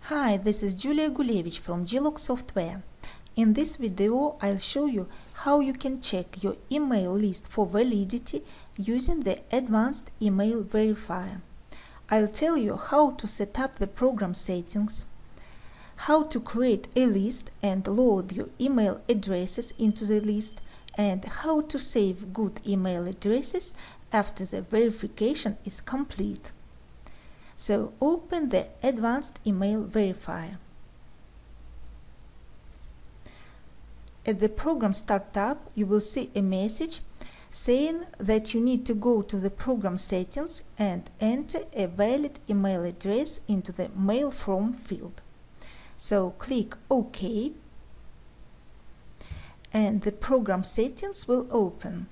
Hi, this is Julia Gulevich from Glog Software. In this video, I'll show you how you can check your email list for validity using the Advanced Email Verifier. I'll tell you how to set up the program settings, how to create a list and load your email addresses into the list, and how to save good email addresses after the verification is complete. So open the Advanced Email Verifier. At the program startup, you will see a message saying that you need to go to the program settings and enter a valid email address into the Mail From field. So click OK, and the program settings will open.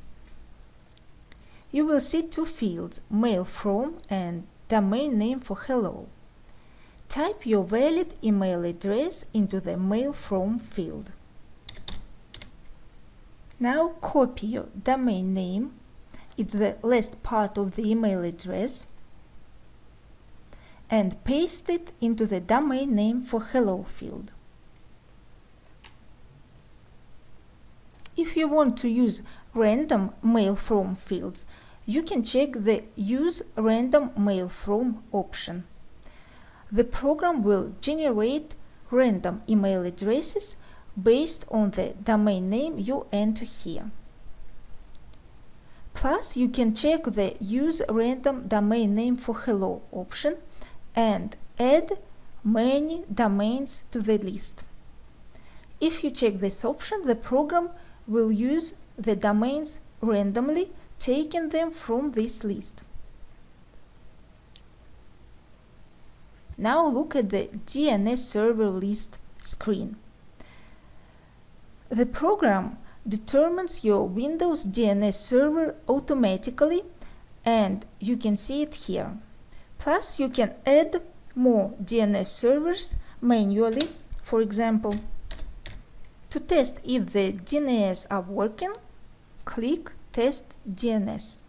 You will see two fields, Mail From and domain name for hello. Type your valid email address into the Mail From field. Now copy your domain name, it's the last part of the email address, and paste it into the domain name for hello field. If you want to use random Mail From fields, you can check the Use Random Mail From option. The program will generate random email addresses based on the domain name you enter here. Plus, you can check the Use Random Domain Name for Hello option and add many domains to the list. If you check this option, the program will use the domains randomly, taking them from this list. Now look at the DNS server list screen. The program determines your Windows DNS server automatically, and you can see it here. Plus, you can add more DNS servers manually. For example, to test if the DNS are working, click Test DNS.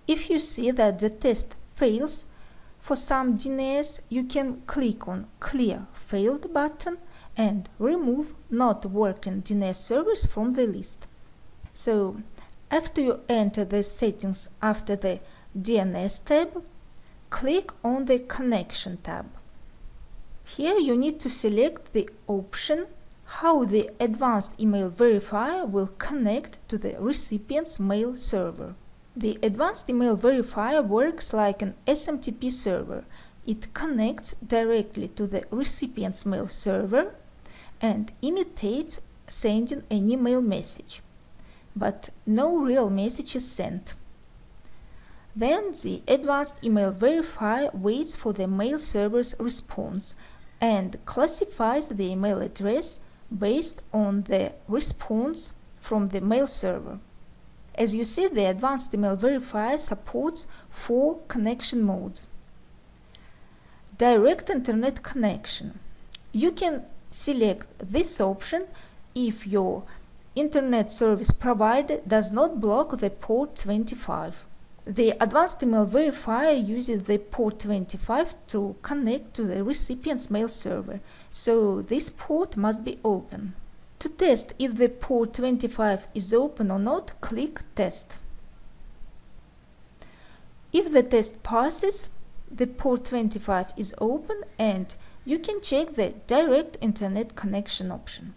If you see that the test fails for some DNS, you can click on Clear Failed button and remove not working DNS servers from the list. So, after you enter the settings after the DNS tab, click on the Connection tab. Here you need to select the option how the Advanced Email Verifier will connect to the recipient's mail server. The Advanced Email Verifier works like an SMTP server. It connects directly to the recipient's mail server and imitates sending an email message, but no real message is sent. Then the Advanced Email Verifier waits for the mail server's response and classifies the email address based on the response from the mail server. As you see, the Advanced Email Verifier supports 4 connection modes. Direct Internet Connection. You can select this option if your Internet service provider does not block the port 25. The Advanced Email Verifier uses the port 25 to connect to the recipient's mail server, so this port must be open. To test if the port 25 is open or not, click Test. If the test passes, the port 25 is open and you can check the Direct Internet Connection option.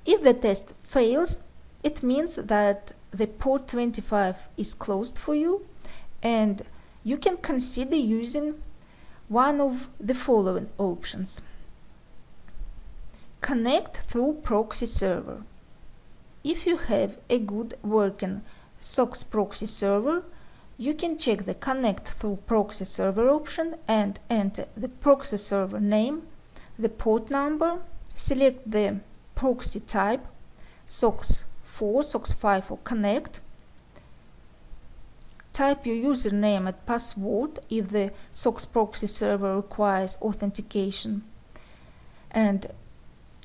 If the test fails, it means that the port 25 is closed for you, and you can consider using one of the following options. Connect through proxy server. If you have a good working SOX proxy server, you can check the Connect through proxy server option and enter the proxy server name, the port number, select the proxy type, SOX 4, SOX 5 or Connect. Type your username and password if the SOX proxy server requires authentication. And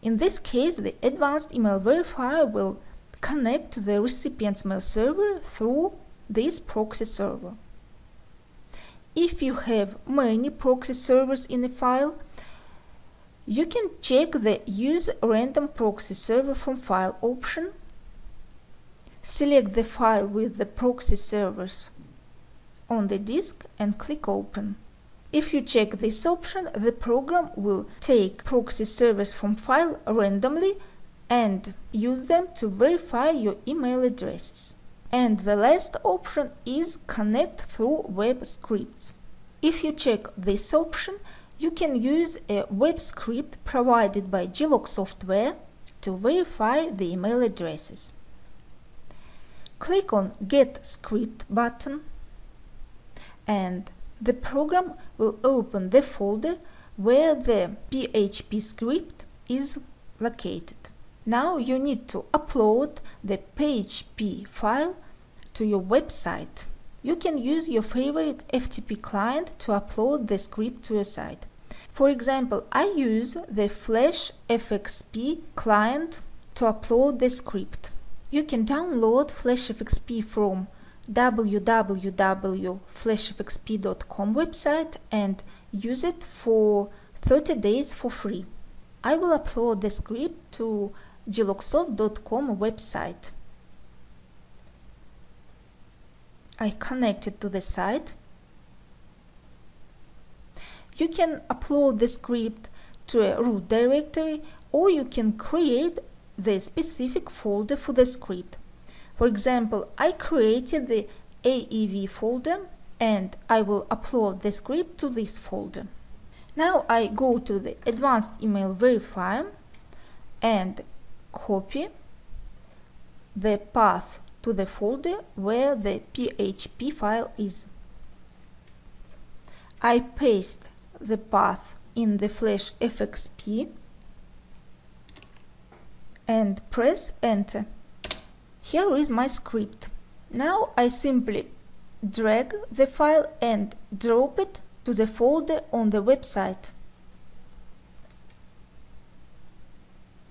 in this case, the Advanced Email Verifier will connect to the recipient's mail server through this proxy server. If you have many proxy servers in a file, You can check the Use Random Proxy Server from File option. Select the file with the proxy servers on the disk and click Open. If you check this option, the program will take proxy servers from file randomly and use them to verify your email addresses. And the last option is Connect through web scripts. If you check this option, you can use a web script provided by Glog software to verify the email addresses. Click on Get Script button, and the program will open the folder where the PHP script is located. Now you need to upload the PHP file to your website. You can use your favorite FTP client to upload the script to your site. For example, I use the Flash FXP client to upload the script. You can download Flash FXP from www.flashfxp.com website and use it for 30 days for free. I will upload the script to glogsoft.com website. I connect it to the site. You can upload the script to a root directory, or you can create the specific folder for the script. For example, I created the AEV folder and I will upload the script to this folder. Now I go to the Advanced Email Verifier and copy the path to the folder where the PHP file is. I paste the path in the Flash FXP and press Enter. Here is my script. Now I simply drag the file and drop it to the folder on the website.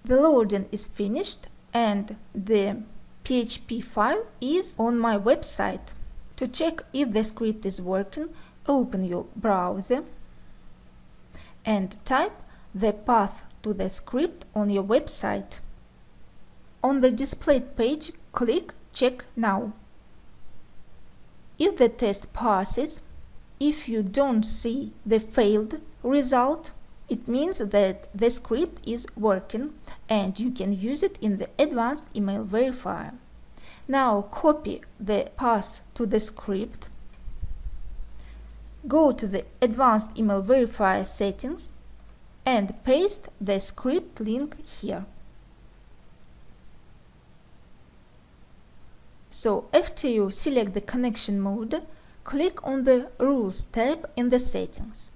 The loading is finished and the PHP file is on my website. To check if the script is working, open your browser and type the path to the script on your website. On the displayed page, click Check Now. If the test passes, if you don't see the failed result, it means that the script is working and you can use it in the Advanced Email Verifier. Now copy the path to the script, go to the Advanced Email Verifier settings and paste the script link here. So after you select the connection mode, click on the Rules tab in the settings.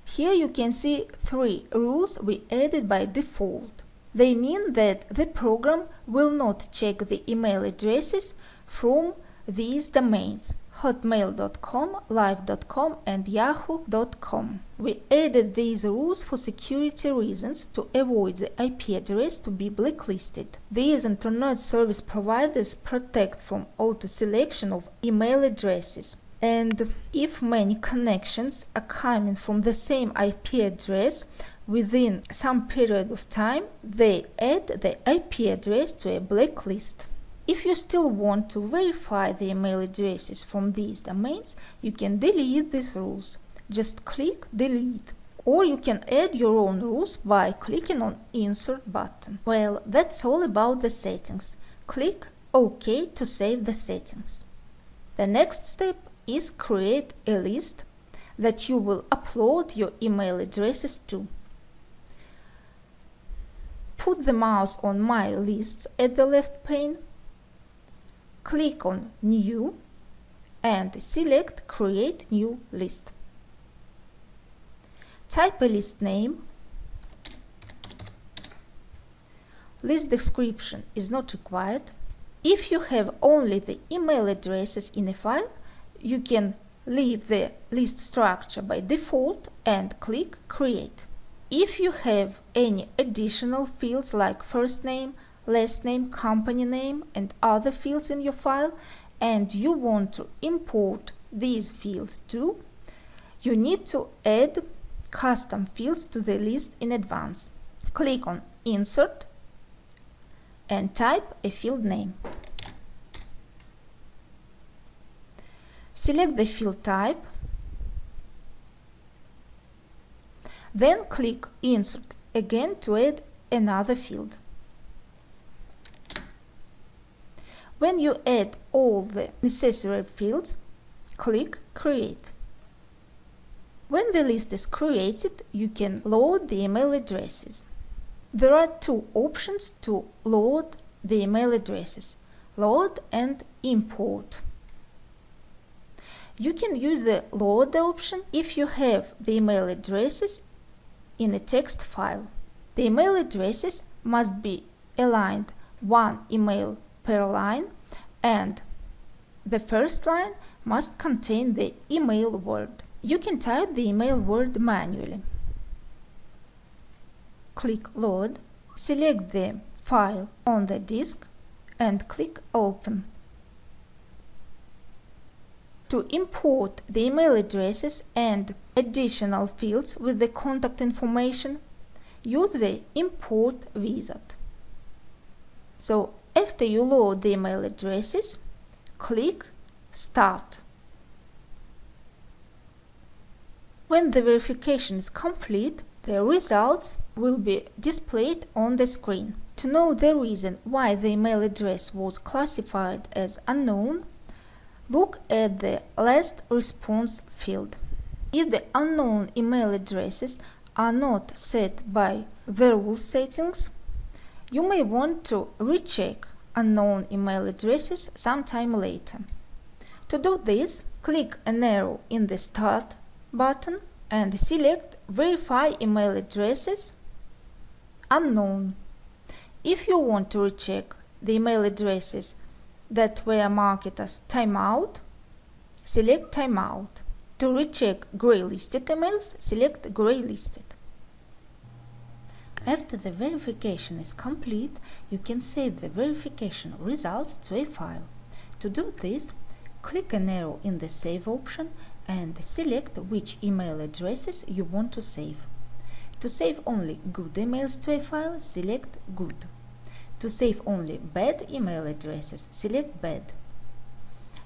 Here you can see 3 rules we added by default. They mean that the program will not check the email addresses from these domains: hotmail.com, live.com and yahoo.com. We added these rules for security reasons to avoid the IP address to be blacklisted. These internet service providers protect from auto-selection of email addresses. And if many connections are coming from the same IP address within some period of time, they add the IP address to a blacklist. If you still want to verify the email addresses from these domains, you can delete these rules. Just click Delete. Or you can add your own rules by clicking on Insert button. Well, that's all about the settings. Click OK to save the settings. The next step is create a list that you will upload your email addresses to. Put the mouse on My Lists at the left pane. Click on New and select Create New List. Type a list name. List description is not required. If you have only the email addresses in a file, you can leave the list structure by default and click Create. If you have any additional fields like first name, last name, company name and other fields in your file, and you want to import these fields too, you need to add custom fields to the list in advance. Click on Insert and type a field name. Select the field type, then click Insert again to add another field. When you add all the necessary fields, click Create. When the list is created, you can load the email addresses. There are two options to load the email addresses: load and import. You can use the load option if you have the email addresses in a text file. The email addresses must be aligned one email per line, and the first line must contain the email word. You can type the email word manually. Click Load, select the file on the disk and click Open. To import the email addresses and additional fields with the contact information, use the Import wizard. So after you load the email addresses, click Start. When the verification is complete, the results will be displayed on the screen. To know the reason why the email address was classified as unknown, look at the last response field. If the unknown email addresses are not set by the rule settings, you may want to recheck unknown email addresses sometime later. To do this, click an arrow in the Start button and select Verify email addresses unknown. If you want to recheck the email addresses that were marked as timeout, select timeout. To recheck gray listed emails, select gray listed. After the verification is complete, you can save the verification results to a file. To do this, click an arrow in the Save option and select which email addresses you want to save. To save only good emails to a file, select Good. To save only bad email addresses, select Bad.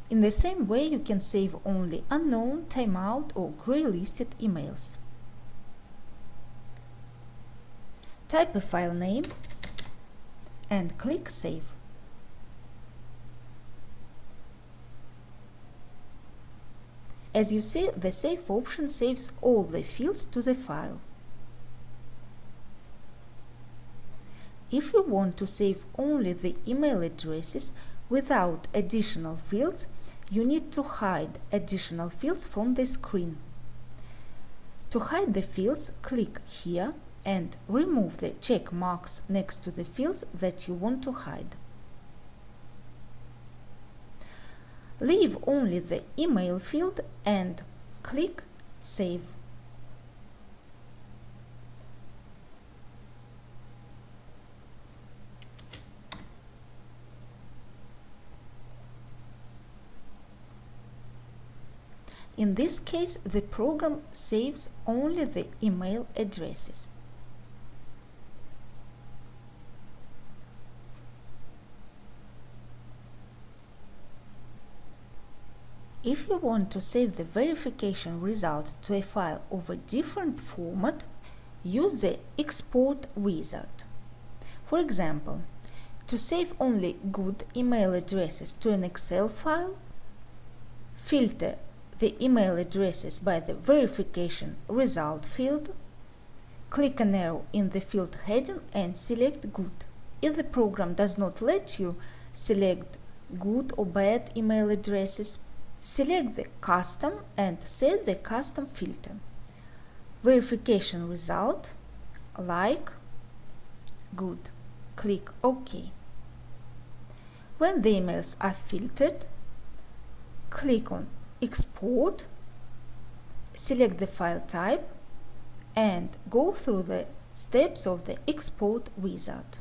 In the same way, you can save only unknown, timeout or gray listed emails. Type a file name and click Save. As you see, the Save option saves all the fields to the file. If you want to save only the email addresses without additional fields, you need to hide additional fields from the screen. To hide the fields, click here and remove the check marks next to the fields that you want to hide. Leave only the email field and click Save. In this case, the program saves only the email addresses. If you want to save the verification result to a file of a different format, use the Export wizard. For example, to save only good email addresses to an Excel file, filter the email addresses by the verification result field, click an arrow in the field heading and select Good. If the program does not let you select good or bad email addresses, select the Custom and set the custom filter. Verification result like good. Click OK. When the emails are filtered, click on Export, select the file type and go through the steps of the Export wizard.